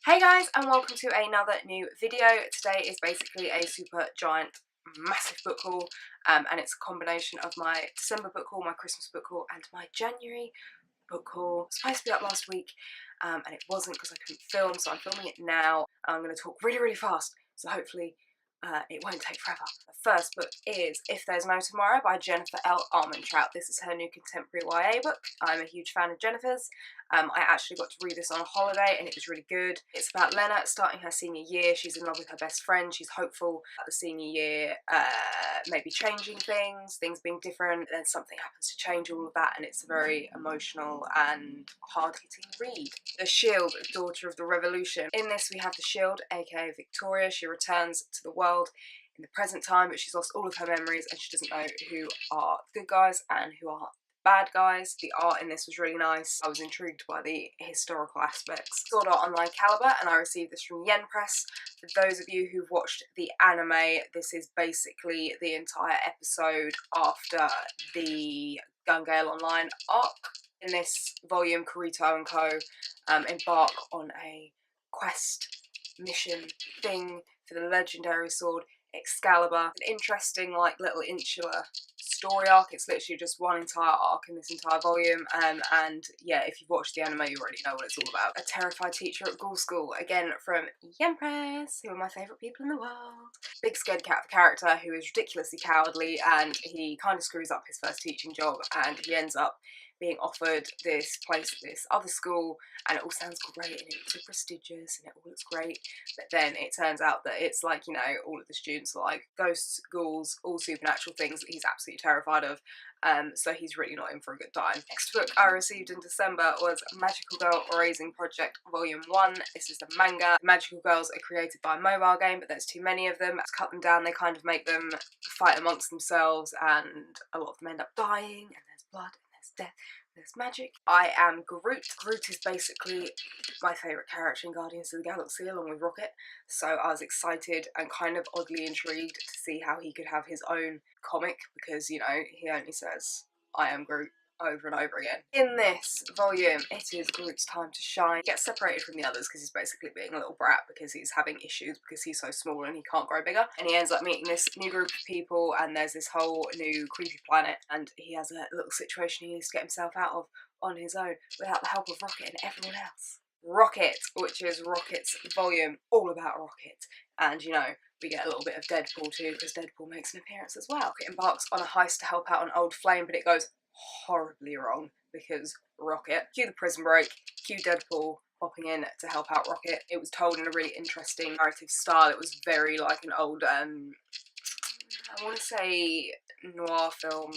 Hey guys, and welcome to another new video. Today is basically a super giant massive book haul, and it's a combination of my December book haul, my Christmas book haul, and my January book haul. It was supposed to be up last week and it wasn't because I couldn't film, so I'm filming it now. I'm going to talk really fast, so hopefully it won't take forever. The first book is If There's No Tomorrow by Jennifer L. Armentrout. This is her new contemporary YA book. I'm a huge fan of Jennifer's. I actually got to read this on a holiday and it was really good. It's about Lena starting her senior year. She's in love with her best friend. She's hopeful that the senior year maybe changing things being different, then something happens to change all of that, and it's a very emotional and hard-hitting read. The Shield, Daughter of the Revolution. In this we have the Shield, aka Victoria. She returns to the world in the present time, but she's lost all of her memories and she doesn't know who are the good guys and who are bad guys. The art in this was really nice. I was intrigued by the historical aspects. Sword Art Online Caliber, and I received this from Yen Press. For those of you who've watched the anime, this is basically the entire episode after the Gun Gale Online arc. In this volume, Kirito and co. Embark on a quest, mission, thing for the legendary sword Excalibur. An interesting, like, little insular story arc. It's literally just one entire arc in this entire volume, and yeah, if you've watched the anime you already know what it's all about. A terrified teacher at Ghoul School, again from Yen Press, who are my favourite people in the world. Big scared cat character who is ridiculously cowardly, and he kind of screws up his first teaching job and he ends up being offered this place at this other school, and it all sounds great and it's so prestigious and it all looks great, but then it turns out that it's like, you know, all of the students are like ghosts, ghouls, all supernatural things that he's absolutely terrified of, so he's really not in for a good time. Next book I received in December was Magical Girl Raising Project Volume 1. This is the manga. The Magical Girls are created by a mobile game, but there's too many of them. To cut them down, they kind of make them fight amongst themselves, and a lot of them end up dying, and there's blood, death, there's magic. I am Groot. Groot is basically my favourite character in Guardians of the Galaxy along with Rocket, so I was excited and kind of oddly intrigued to see how he could have his own comic, because, you know, he only says I am Groot over and over again. In this volume, it is Groot's time to shine. He gets separated from the others because he's basically being a little brat because he's having issues because he's so small and he can't grow bigger. And he ends up meeting this new group of people, and there's this whole new creepy planet, and he has a little situation he needs to get himself out of on his own without the help of Rocket and everyone else. Rocket, which is Rocket's volume, all about Rocket. And, you know, we get a little bit of Deadpool too, because Deadpool makes an appearance as well. Rocket embarks on a heist to help out an old flame, but it goes horribly wrong because Rocket, cue the prison break, cue Deadpool popping in to help out Rocket. It was told in a really interesting narrative style. It was very like an old, I want to say noir film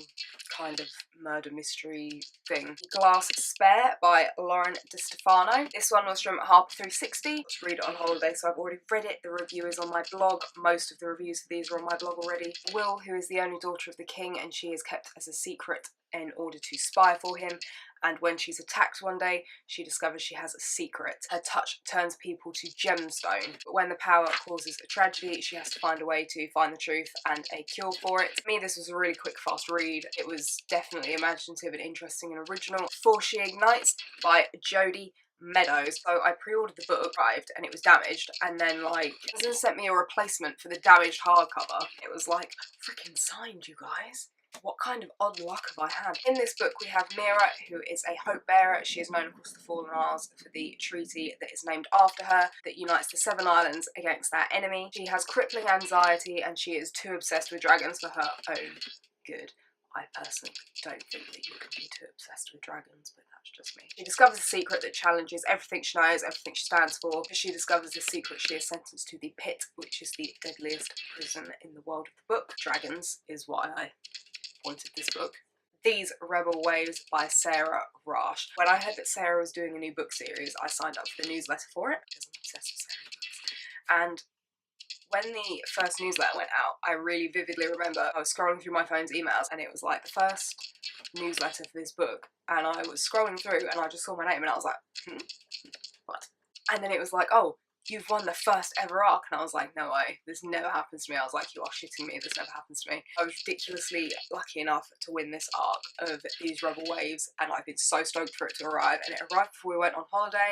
kind of murder mystery thing. Glass Spare by Lauren DiStefano. This one was from Harper 360. Let's read it on holiday, so I've already read it. The review is on my blog. Most of the reviews for these are on my blog already. Will, who is the only daughter of the king, and she is kept as a secret in order to spy for him, and when she's attacked one day, she discovers she has a secret. Her touch turns people to gemstone, but when the power causes a tragedy, she has to find a way to find the truth and a cure for it. For me, this was a really quick, fast read. It was definitely imaginative and interesting and original. Before She Ignites by Jodie Meadows. So I pre-ordered the book, arrived, and it was damaged, and then like Amazon sent me a replacement for the damaged hardcover. It was like freaking signed, you guys. What kind of odd luck have I had? In this book we have Mira, who is a hope bearer. She is known across the Fallen Isles for the treaty that is named after her that unites the Seven Islands against their enemy. She has crippling anxiety and she is too obsessed with dragons for her own good. I personally don't think that you can be too obsessed with dragons, but that's just me. She discovers a secret that challenges everything she knows, everything she stands for. As she discovers the secret, she is sentenced to the pit, which is the deadliest prison in the world of the book. Dragons is why I wanted this book. These Rebel Waves by Sarah Rash. When I heard that Sarah was doing a new book series, I signed up for the newsletter for it because I'm obsessed with Sarah books. And when the first newsletter went out, I really vividly remember I was scrolling through my phone's emails and it was like the first newsletter for this book, and I was scrolling through and I just saw my name and I was like, what? And then it was like, oh, you've won the first ever arc. And I was like, no way, this never happens to me. I was like, you are shitting me, this never happens to me. I was ridiculously lucky enough to win this arc of these Rebel Waves, and I've been so stoked for it to arrive. And it arrived before we went on holiday,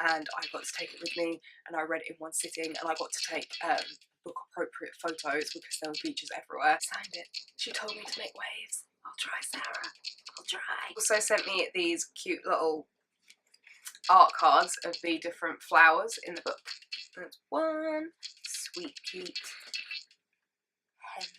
and I got to take it with me, and I read it in one sitting, and I got to take book appropriate photos because there were beaches everywhere. Signed it. She told me to make waves. I'll try, Sarah. I'll try. Also sent me these cute little art cards of the different flowers in the book. That's one sweet cute headlight.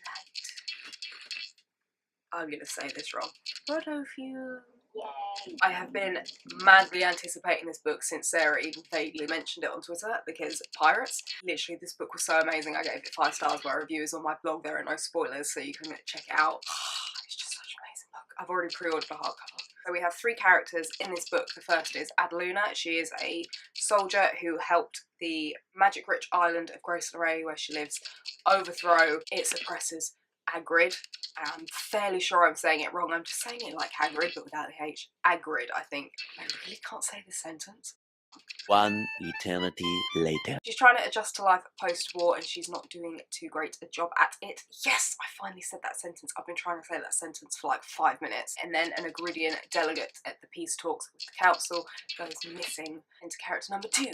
I'm gonna say this wrong. Photofuse. Yay! I have been madly anticipating this book since Sarah even vaguely mentioned it on Twitter, because pirates. Literally, this book was so amazing. I gave it 5 stars. My review is on my blog. There are no spoilers, so you can check it out. It's just such an amazing book. I've already pre-ordered the hardcover. So we have 3 characters in this book. The first is Adeluna. She is a soldier who helped the magic-rich island of Grace Lorraine, where she lives, overthrow its oppressors, Hagrid. I'm fairly sure I'm saying it wrong. I'm just saying it like Hagrid, but without the H. Hagrid, I think. I really can't say this sentence. One eternity later. She's trying to adjust to life post-war, and she's not doing too great a job at it. Yes, I finally said that sentence. I've been trying to say that sentence for like 5 minutes. And then an Agridian delegate at the peace talks with the council goes missing. Into character number 2.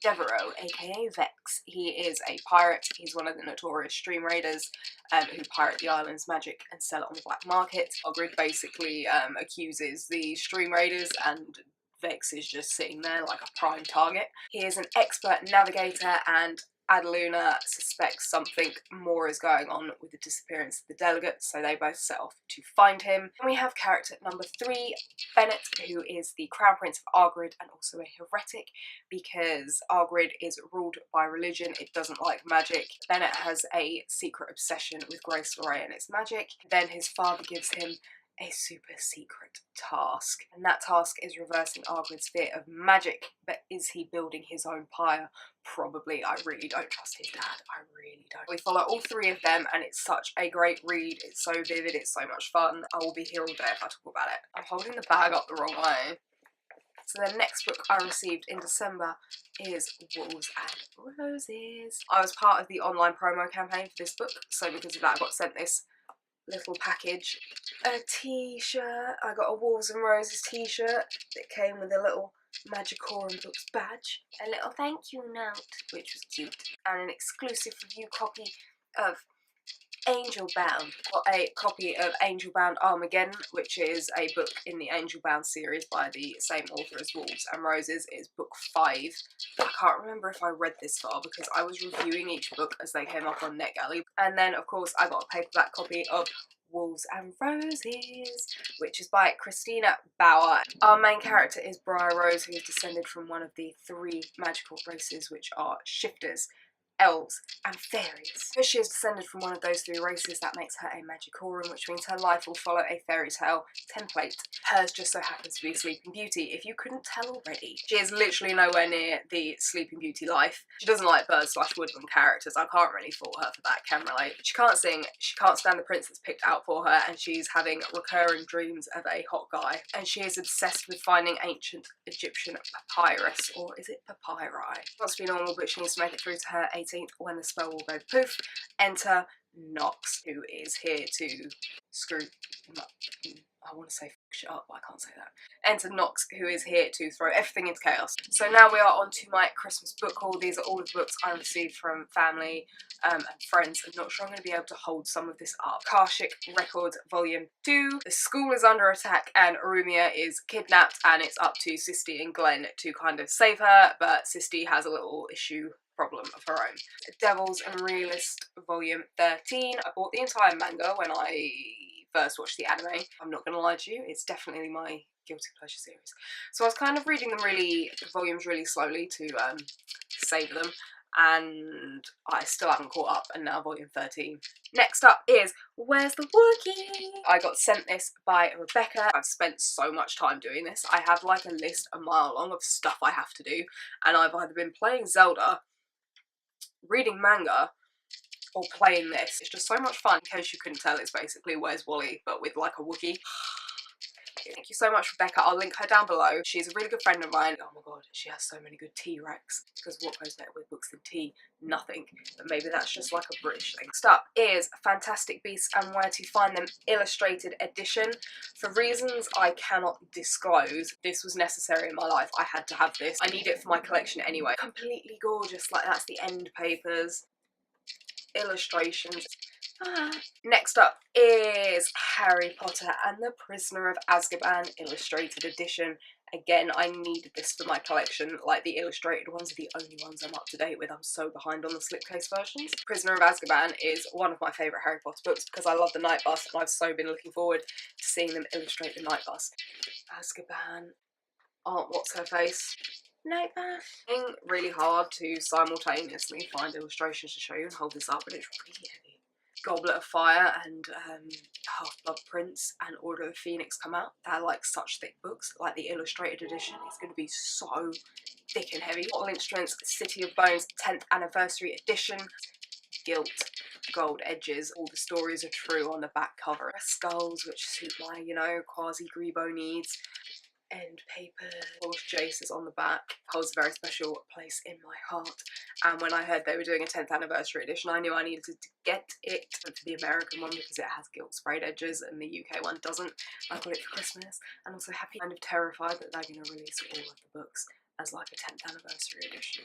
Devereaux, aka Vex. He is a pirate. He's one of the notorious stream raiders who pirate the island's magic and sell it on the black market. Hagrid basically accuses the stream raiders, and Vex is just sitting there like a prime target. He is an expert navigator, and Adeluna suspects something more is going on with the disappearance of the delegate, so they both set off to find him. And we have character number 3, Bennett, who is the Crown Prince of Argrid and also a heretic, because Argrid is ruled by religion. It doesn't like magic. Bennett has a secret obsession with Grace Lorraine and its magic. Then his father gives him a super secret task, and that task is reversing Argrid's fear of magic. But is he building his own pyre? Probably. I really don't trust his dad. I really don't. We follow all 3 of them, and it's such a great read. It's so vivid, it's so much fun. I will be here all day if I talk about it. I'm holding the bag up the wrong way. So the next book I received in December is Wolves and Roses. I was part of the online promo campaign for this book, so because of that I got sent this little package. A t-shirt. I got a Wolves and Roses t-shirt that came with a little Magicorum Books badge, a little thank you note, which was cute, and an exclusive review copy of Angel Bound. Got a copy of Angel Bound Armageddon, which is a book in the Angel Bound series by the same author as Wolves and Roses. It's book 5. I can't remember if I read this far because I was reviewing each book as they came up on NetGalley. And then, of course, I got a paperback copy of Wolves and Roses, which is by Christina Bauer. Our main character is Briar Rose, who is descended from one of the 3 magical races, which are shifters, elves, and fairies. Because she is descended from one of those 3 races, that makes her a Magicorum, which means her life will follow a fairy tale template. Hers just so happens to be Sleeping Beauty, if you couldn't tell already. She is literally nowhere near the Sleeping Beauty life. She doesn't like bird/woodland characters. I can't really fault her for that, can relate. She can't sing, she can't stand the prince that's picked out for her, and she's having recurring dreams of a hot guy. And she is obsessed with finding ancient Egyptian papyrus, or is it papyri? She wants to be normal, but she needs to make it through to her 18th when the spell will go poof. Enter Nox, who is here to screw... I want to say shit up, but I can't say that. Enter Nox, who is here to throw everything into chaos. So now we are on to my Christmas book haul. These are all of the books I received from family and friends. I'm not sure I'm going to be able to hold some of this up. Karshik Records Volume 2. The school is under attack and Arumia is kidnapped, and it's up to Sisti and Glenn to kind of save her, but Sisti has a little problem of her own. Devils and Realist Volume 13. I bought the entire manga when I first watched the anime. I'm not going to lie to you, it's definitely my guilty pleasure series. So I was kind of reading them volumes really slowly to savour them, and I still haven't caught up, and now volume 13. Next up is Where's the Wookiee? I got sent this by Rebecca. I've spent so much time doing this. I have like a list a mile long of stuff I have to do, and I've either been playing Zelda, reading manga, or playing this. It's just so much fun. In case you couldn't tell, it's basically Where's Wally, but with like a Wookiee. Thank you so much, Rebecca. I'll link her down below. She's a really good friend of mine. Oh my god, she has so many good tea racks. Because what goes better with books than tea? Nothing. But maybe that's just like a British thing. Next up is Fantastic Beasts and Where to Find Them Illustrated Edition. For reasons I cannot disclose, this was necessary in my life. I had to have this. I need it for my collection anyway. Completely gorgeous. Like, that's the end papers. Illustrations. Next up is Harry Potter and the Prisoner of Azkaban Illustrated Edition. Again, I needed this for my collection. Like, the illustrated ones are the only ones I'm up to date with. I'm so behind on the slipcase versions. Prisoner of Azkaban is one of my favourite Harry Potter books because I love the Night Bus and I've so been looking forward to seeing them illustrate the Night Bus. Azkaban, what's her face? Night Bus. It's really hard to simultaneously find illustrations to show you and hold this up, but it's really heavy. Goblet of Fire and Half-Blood Prince and Order of the Phoenix come out. They're like such thick books. Like, the illustrated edition is going to be so thick and heavy. Mortal Instruments City of Bones 10th Anniversary Edition. Gilt, gold edges, all the stories are true on the back cover. Skulls, which suit my, you know, quasi-Grebo needs. End paper. Of course, Jace is on the back. Holds a very special place in my heart. And when I heard they were doing a 10th anniversary edition, I knew I needed to get it for the American one because it has gilt sprayed edges and the UK one doesn't. I got it for Christmas, and also happy, kind of terrified that they're going to release all of the books as like a 10th anniversary edition,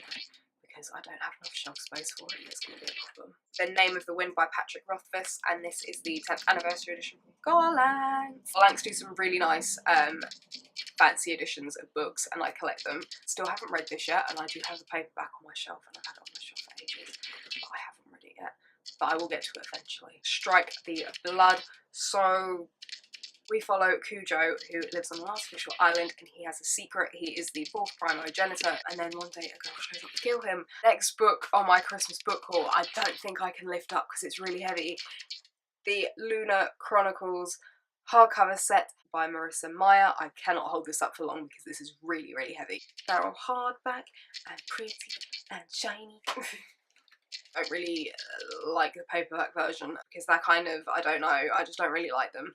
because I don't have enough shelf space for it and it's going to be a problem. The Name of the Wind by Patrick Rothfuss, and this is the 10th anniversary edition from Golanx. Golanx do some really nice fancy editions of books and I collect them. Still haven't read this yet, and I do have the paperback on my shelf and I've had it on my shelf for ages, but I haven't read it yet. But I will get to it eventually. Strike the Blood. So we follow Cujo, who lives on an artificial island, and he has a secret. He is the fourth primogenitor, and then one day a girl shows up to kill him. Next book on my Christmas book haul, I don't think I can lift up because it's really heavy. The Lunar Chronicles hardcover set by Marissa Meyer. I cannot hold this up for long because this is really, really heavy. They're all hardback and pretty and shiny. I don't really like the paperback version because they're kind of, I don't know, I just don't really like them.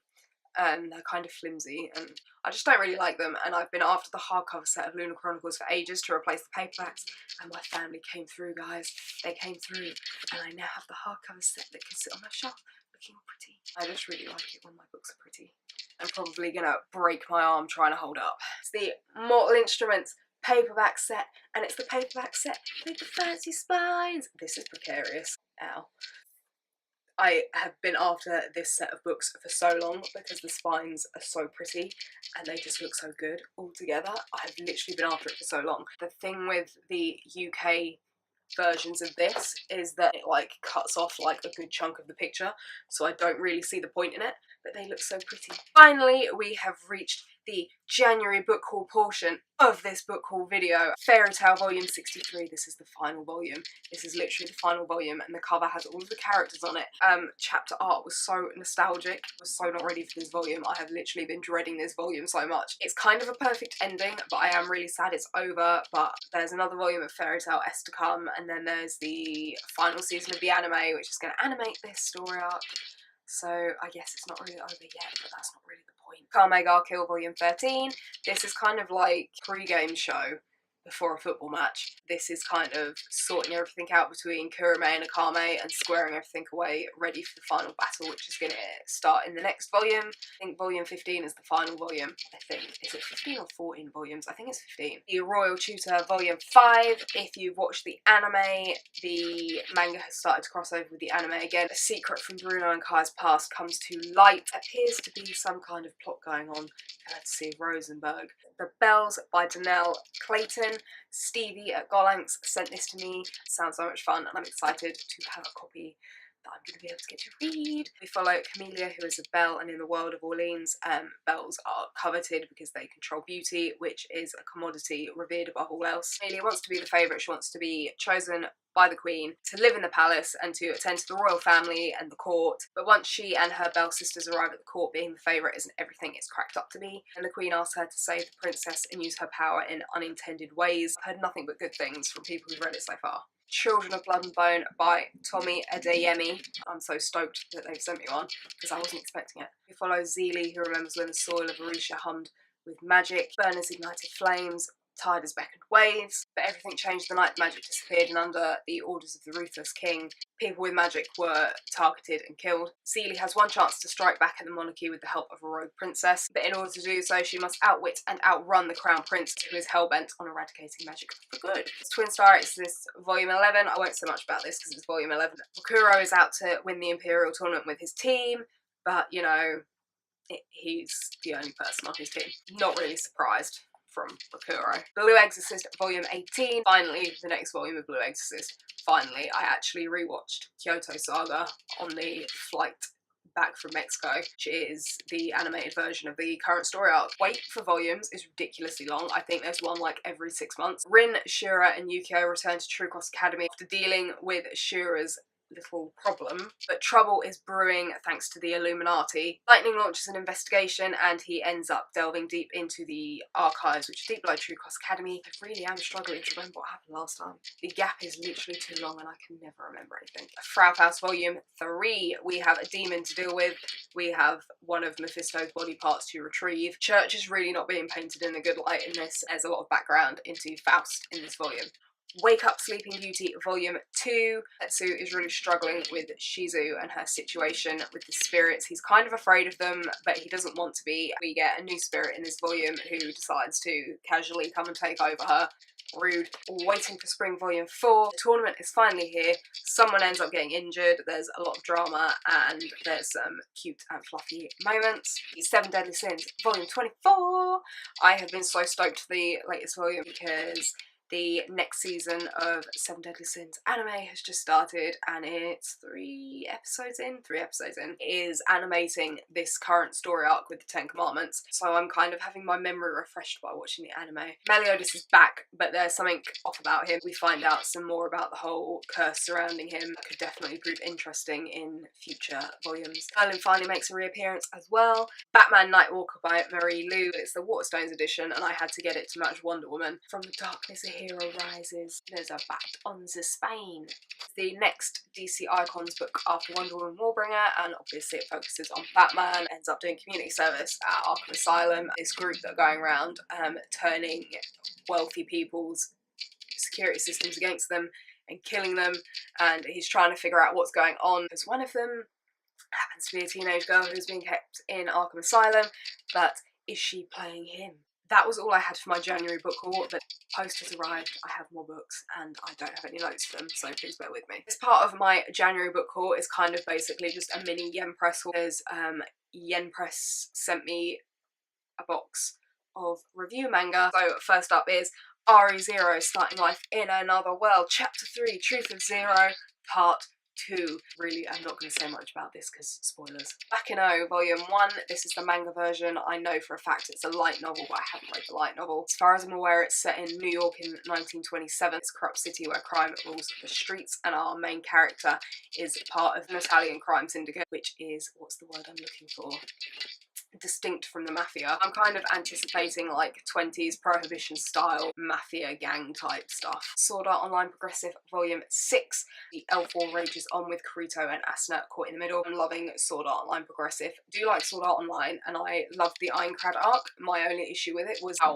They're kind of flimsy and I just don't really like them, and I've been after the hardcover set of Lunar Chronicles for ages to replace the paperbacks, and my family came through, guys. They came through, and I now have the hardcover set that can sit on my shelf looking pretty. I just really like it when my books are pretty. I'm probably gonna break my arm trying to hold up. It's the Mortal Instruments paperback set, and it's the paperback set with the fancy spines. This is precarious. Ow. I have been after this set of books for so long because the spines are so pretty and they just look so good all together. I've literally been after it for so long. The thing with the UK versions of this is that it like cuts off like a good chunk of the picture, so I don't really see the point in it, but they look so pretty. Finally, we have reached the January book haul portion of this book haul video. Fairy Tale Volume 63. This is the final volume. This is literally the final volume, and the cover has all of the characters on it. Chapter art was so nostalgic. I was so not ready for this volume. I have literally been dreading this volume so much. It's kind of a perfect ending, but I am really sad it's over. But there's another volume of Fairy Tale S to come, and then there's the final season of the anime, which is going to animate this story arc. So I guess it's not really over yet, but that's not really the point. Kame ga Kill Volume 13. This is kind of like a pre-game show before a football match. This is kind of sorting everything out between Kurame and Akame and squaring everything away, ready for the final battle, which is going to start in the next volume. I think volume 15 is the final volume, I think. Is it 15 or 14 volumes? I think it's 15. The Royal Tutor Volume 5. If you've watched the anime, the manga has started to cross over with the anime again. A secret from Bruno and Kai's past comes to light. Appears to be some kind of plot going on, courtesy of Rosenberg. The Bells by Danelle Clayton. Stevie at Golanx sent this to me. It sounds so much fun, and I'm excited to have a copy that I'm going to be able to get to read. We follow Camellia, who is a belle, and in the world of Orleans, bells are coveted because they control beauty, which is a commodity revered above all else. Camellia wants to be the favourite. She wants to be chosen by the Queen to live in the palace and to attend to the royal family and the court. But once she and her belle sisters arrive at the court, being the favourite isn't everything it's cracked up to be, and the Queen asks her to save the princess and use her power in unintended ways. I've heard nothing but good things from people who've read it so far. Children of Blood and Bone by Tommy Adeyemi. I'm so stoked that they've sent me one because I wasn't expecting it. We follow Zeely, who remembers when the soil of Orisha hummed with magic, burners ignited flames, tiders beckoned waves, but everything changed the night the magic disappeared, and under the orders of the ruthless king, people with magic were targeted and killed. Zeely has one chance to strike back at the monarchy with the help of a rogue princess, but in order to do so, she must outwit and outrun the crown prince, who is hellbent on eradicating magic for good. It's Twin Star, it's this volume 11. I won't say much about this because it's volume 11. Rakuro is out to win the Imperial tournament with his team, but you know, he's the only person on his team. Not really surprised from Rakuro. Blue Exorcist volume 18. Finally, the next volume of Blue Exorcist. Finally, I actually rewatched Kyoto Saga on the flight back from Mexico, which is the animated version of the current story arc. Wait for volumes is ridiculously long. I think there's one like every 6 months. Rin, Shura, and Yukio return to True Cross Academy after dealing with Shura's little problem, but trouble is brewing thanks to the Illuminati. Lightning launches an investigation and he ends up delving deep into the archives, which are deep below True Cross Academy. I really am struggling to remember what happened last time. The gap is literally too long and I can never remember anything. Frau Faust Volume 3, we have a demon to deal with. We have one of Mephisto's body parts to retrieve. Church is really not being painted in a good light in this. There's a lot of background into Faust in this volume. Wake Up Sleeping Beauty Volume 2. Tetsu is really struggling with Shizu and her situation with the spirits. He's kind of afraid of them, but he doesn't want to be. We get a new spirit in this volume who decides to casually come and take over her. Rude. Waiting for Spring Volume 4. The tournament is finally here. Someone ends up getting injured. There's a lot of drama and there's some cute and fluffy moments. Seven Deadly Sins Volume 24. I have been so stoked for the latest volume because the next season of Seven Deadly Sins anime has just started and it's 3 episodes in. It is animating this current story arc with the 10 Commandments, so I'm kind of having my memory refreshed by watching the anime. Meliodas is back, but there's something off about him. We find out some more about the whole curse surrounding him that could definitely prove interesting in future volumes. Merlin finally makes a reappearance as well. Batman Nightwalker by Marie Lu. It's the Waterstones edition and I had to get it to match Wonder Woman. From the darkness a hero rises. There's a bat on the Spain. The next DC Icons book after Wonder Woman Warbringer, and obviously it focuses on Batman, ends up doing community service at Arkham Asylum. This group that are going around turning wealthy people's security systems against them and killing them, and he's trying to figure out what's going on. As one of them happens to be a teenage girl who's being kept in Arkham Asylum, but is she playing him? That was all I had for my January book haul, but post has arrived, I have more books, and I don't have any notes for them, so please bear with me. This part of my January book haul is kind of basically just a mini Yen Press haul, because Yen Press sent me a box of review manga. So first up is RE0, Starting Life in Another World, Chapter 3, Truth of Zero, Part 2. Really, I'm not going to say much about this because spoilers. Bakino Volume 1, this is the manga version. I know for a fact it's a light novel, but I haven't read the light novel. As far as I'm aware, it's set in New York in 1927. It's a corrupt city where crime rules the streets, and our main character is part of an Italian crime syndicate, which is, what's the word I'm looking for? Distinct from the mafia. I'm kind of anticipating like 20s prohibition style mafia gang type stuff. Sword Art Online Progressive Volume 6. The Elf War rages on with Kirito and Asuna caught in the middle. I'm loving Sword Art Online Progressive. I do like Sword Art Online and I love the Ironclad arc. My only issue with it was how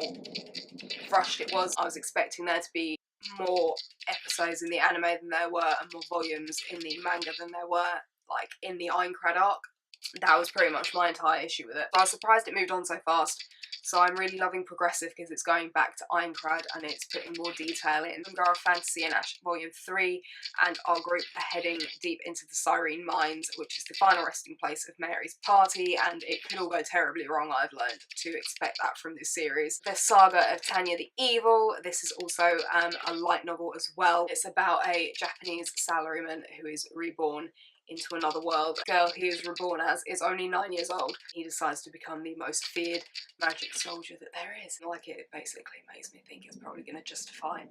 rushed it was. I was expecting there to be more episodes in the anime than there were and more volumes in the manga than there were like in the Ironclad arc. That was pretty much my entire issue with it. So I was surprised it moved on so fast. So I'm really loving Progressive because it's going back to Ironclad and it's putting more detail in. Gara Fantasy and Ash Volume 3, and our group are heading deep into the Cyrene Mines, which is the final resting place of Mary's party, and it could all go terribly wrong. I've learned to expect that from this series. The Saga of Tanya the Evil. This is also a light novel as well. It's about a Japanese salaryman who is reborn into another world. The girl he is reborn as is only 9 years old. He decides to become the most feared magic soldier that there is. Like, it basically makes me think it's probably going to justify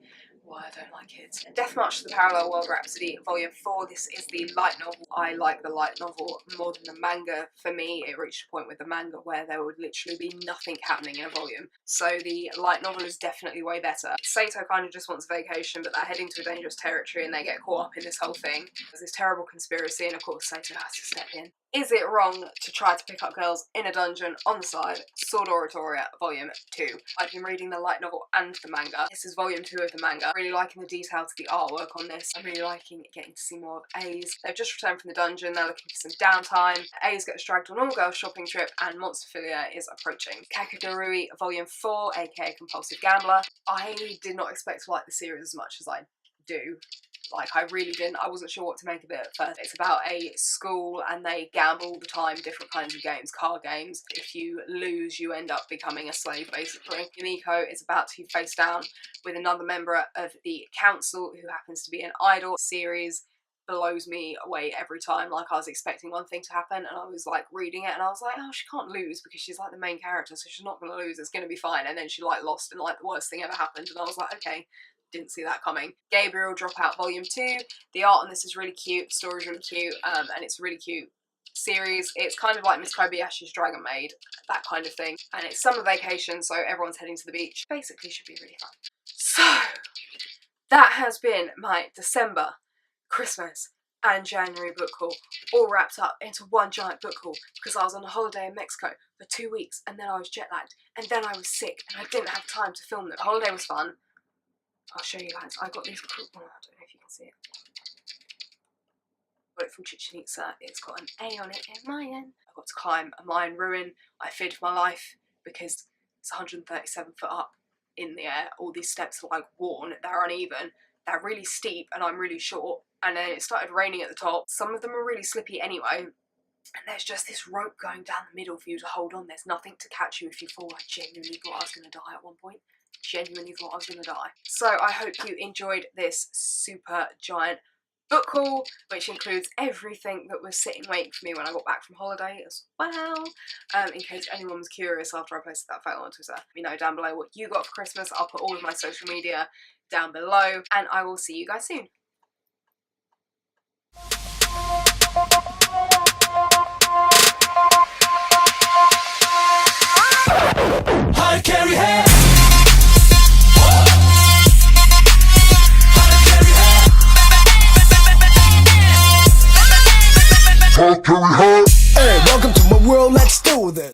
why I don't like it. Death March to the Parallel World Rhapsody Volume 4. This is the light novel. I like the light novel more than the manga. For me, it reached a point with the manga where there would literally be nothing happening in a volume. So the light novel is definitely way better. Sato kind of just wants vacation, but they're heading to a dangerous territory and they get caught up in this whole thing. There's this terrible conspiracy and of course Sato has to step in. Is it wrong to try to pick up girls in a dungeon on the side? Sword Oratoria Volume 2. I've been reading the light novel and the manga. This is Volume 2 of the manga. I'm really liking the detail to the artwork on this. I'm really liking getting to see more of A's. They've just returned from the dungeon. They're looking for some downtime. A's gets dragged on an all-girls shopping trip and Monsterphilia is approaching. Kakegurui Volume 4, aka Compulsive Gambler. I did not expect to like the series as much as I do. Like, I really didn't. I wasn't sure what to make of it at first. It's about a school and they gamble all the time, different kinds of games, card games. If you lose, you end up becoming a slave, basically. Yumiko is about to face down with another member of the council who happens to be an idol. Series blows me away every time. Like, I was expecting one thing to happen and I was like reading it and I was like, oh, she can't lose because she's like the main character, so she's not going to lose, it's going to be fine. And then she like lost and like the worst thing ever happened and I was like, okay, didn't see that coming. Gabriel Dropout Volume 2. The art on this is really cute, the story's really cute, and it's a really cute series. It's kind of like Miss Kobayashi's Dragon Maid, that kind of thing. And it's summer vacation, so everyone's heading to the beach. Basically should be really fun. So, that has been my December, Christmas, and January book haul, all wrapped up into one giant book haul because I was on a holiday in Mexico for 2 weeks and then I was jet lagged and then I was sick and I didn't have time to film them. The holiday was fun. I'll show you guys. I got this cool one. I don't know if you can see it. Got it from Chichen Itza. It's got an A on it in Mayan. I got to climb a Mayan ruin. I feared for my life because it's 137 foot up in the air. All these steps are like worn. They're uneven. They're really steep and I'm really short. And then it started raining at the top. Some of them are really slippy anyway. And there's just this rope going down the middle for you to hold on. There's nothing to catch you if you fall. I genuinely thought I was going to die at one point. Genuinely thought I was going to die. So I hope you enjoyed this super giant book haul, which includes everything that was sitting waiting for me when I got back from holiday as well. In case anyone was curious after I posted that photo on Twitter, let me know down below what you got for Christmas. I'll put all of my social media down below and I will see you guys soon. I carry hair. I carry hair.